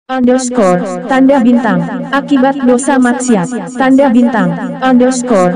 Underscore, tanda bintang, akibat dosa maksiat, tanda bintang, underscore.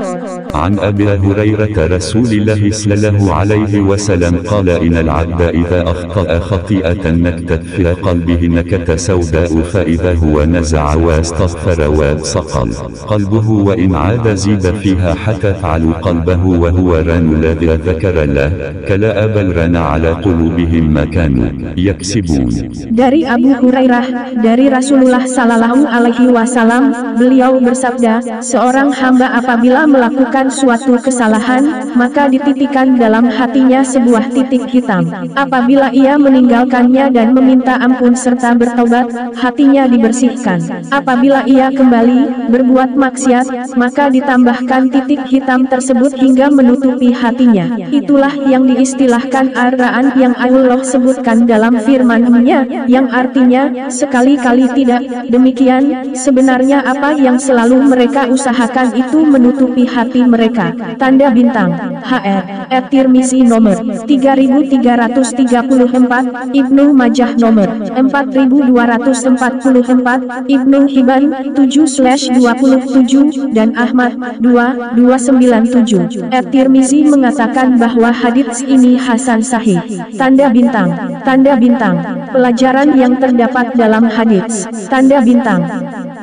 عن أبي هريرة رسول الله صلى الله عليه وسلم قال إن العبد إذا أخطأ خطيئة نكتت في قلبه نكتة سوداء فإذا هو نزع واستغفر وصقل قلبه وإن عاد زيد فيها حتى تعلو قلبه وهو ران الذي ذكر الله كلا بل ران على قلوبهم ما كانوا يكسبون. Dari Abu Hurairah, dari Rasulullah Sallallahu Alaihi Wasallam, beliau bersabda, seorang hamba apabila melakukan suatu kesalahan, maka dititikan dalam hatinya sebuah titik hitam. Apabila ia meninggalkannya dan meminta ampun serta bertobat, hatinya dibersihkan. Apabila ia kembali berbuat maksiat, maka ditambahkan titik hitam tersebut hingga menutupi hatinya. Itulah yang diistilahkan ar-ra'an yang Allah sebutkan dalam firman-Nya, yang artinya sekali-kali tidak. Demikian, sebenarnya apa yang selalu mereka usahakan itu menutupi hati mereka. Tanda bintang, HR, At-Tirmizi nomor 3334, Ibnu Majah nomor 4244, Ibnu Hibban 7/27, dan Ahmad 2/297. At-Tirmizi mengatakan bahwa hadits ini hasan sahih. Tanda bintang, tanda bintang, pelajaran yang terdapat dalam hadits. Tanda bintang.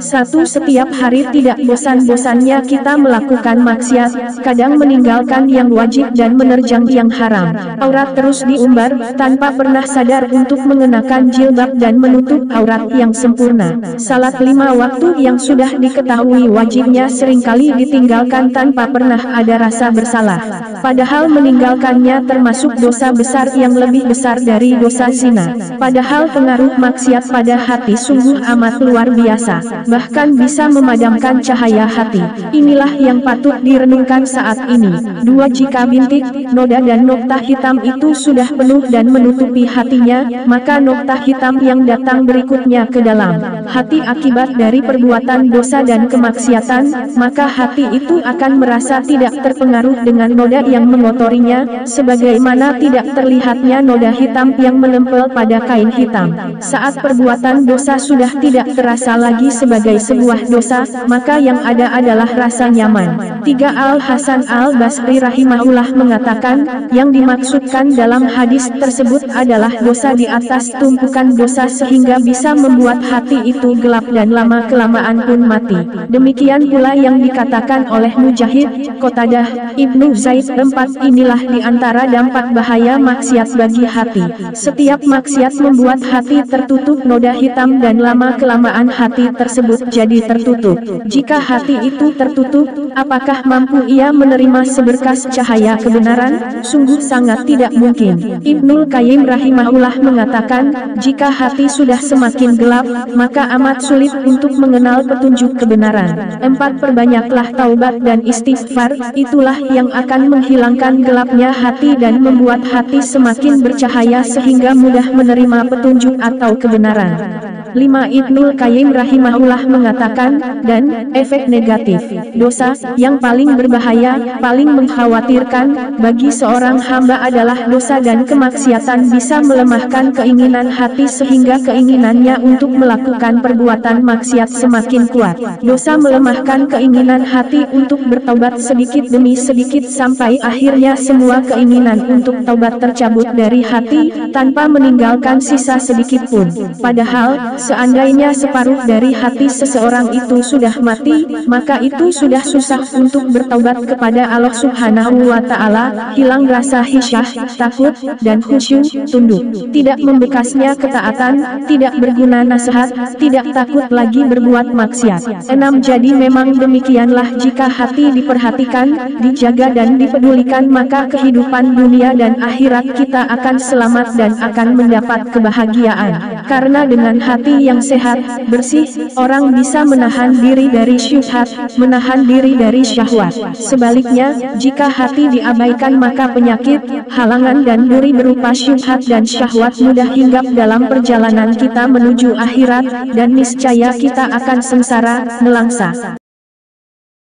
1. Setiap hari tidak bosan-bosannya kita melakukan maksiat, kadang meninggalkan yang wajib dan menerjang yang haram. Aurat terus diumbar, tanpa pernah sadar untuk mengenakan jilbab dan menutup aurat yang sempurna. Salat 5 waktu yang sudah diketahui wajibnya seringkali ditinggalkan tanpa pernah ada rasa bersalah. Padahal meninggalkannya termasuk dosa besar yang lebih besar dari dosa zina. Padahal pengaruh maksiat pada hati sungguh amat luar biasa. Bahkan bisa memadamkan cahaya hati. Inilah yang patut direnungkan saat ini. 2. Jika bintik, noda dan nokta hitam itu sudah penuh dan menutupi hatinya, maka nokta hitam yang datang berikutnya ke dalam hati akibat dari perbuatan dosa dan kemaksiatan, maka hati itu akan merasa tidak terpengaruh dengan noda yang mengotorinya, sebagaimana tidak terlihatnya noda hitam yang menempel pada kain hitam. Saat perbuatan dosa sudah tidak terasa lagi sebagai sebuah dosa, maka yang ada adalah rasa nyaman. 3. Al-Hasan Al-Basri rahimahullah mengatakan, yang dimaksudkan dalam hadis tersebut adalah dosa di atas tumpukan dosa sehingga bisa membuat hati itu gelap dan lama-kelamaan pun mati. Demikian pula yang dikatakan oleh Mujahid, Qatadah, Ibnu Zaid. 4. Inilah di antara dampak bahaya maksiat bagi hati. Setiap maksiat membuat hati tertutup noda hitam dan lama-kelamaan hati tersebut jadi tertutup. Jika hati itu tertutup, apakah mampu ia menerima seberkas cahaya kebenaran? Sungguh sangat tidak mungkin. Ibnul Qayyim rahimahullah mengatakan, jika hati sudah semakin gelap, maka amat sulit untuk mengenal petunjuk kebenaran. 4. Perbanyaklah taubat dan istighfar, itulah yang akan menghilangkan gelapnya hati dan membuat hati semakin bercahaya sehingga mudah menerima petunjuk atau kebenaran. 5. Ibnul Qayyim rahimahullah mengatakan, dan efek negatif dosa yang paling berbahaya, paling mengkhawatirkan bagi seorang hamba adalah dosa dan kemaksiatan bisa melemahkan keinginan hati sehingga keinginannya untuk melakukan perbuatan maksiat semakin kuat. Dosa melemahkan keinginan hati untuk bertaubat sedikit demi sedikit sampai akhirnya semua keinginan untuk taubat tercabut dari hati tanpa meninggalkan sisa sedikit pun. Padahal seandainya separuh dari hati seseorang itu sudah mati, maka itu sudah susah untuk bertaubat kepada Allah Subhanahu wa Ta'ala, hilang rasa hisyah, takut, dan khusyuk, tunduk. Tidak membekasnya ketaatan, tidak berguna nasihat, tidak takut lagi berbuat maksiat. 6. Jadi memang demikianlah jika hati diperhatikan, dijaga dan dipedulikan, maka kehidupan dunia dan akhirat kita akan selamat dan akan mendapat kebahagiaan. Karena dengan hati yang sehat, bersih, orang bisa menahan diri dari syubhat, menahan diri dari syahwat. Sebaliknya, jika hati diabaikan maka penyakit, halangan dan duri berupa syubhat dan syahwat mudah hinggap dalam perjalanan kita menuju akhirat, dan niscaya kita akan sengsara, nelangsa.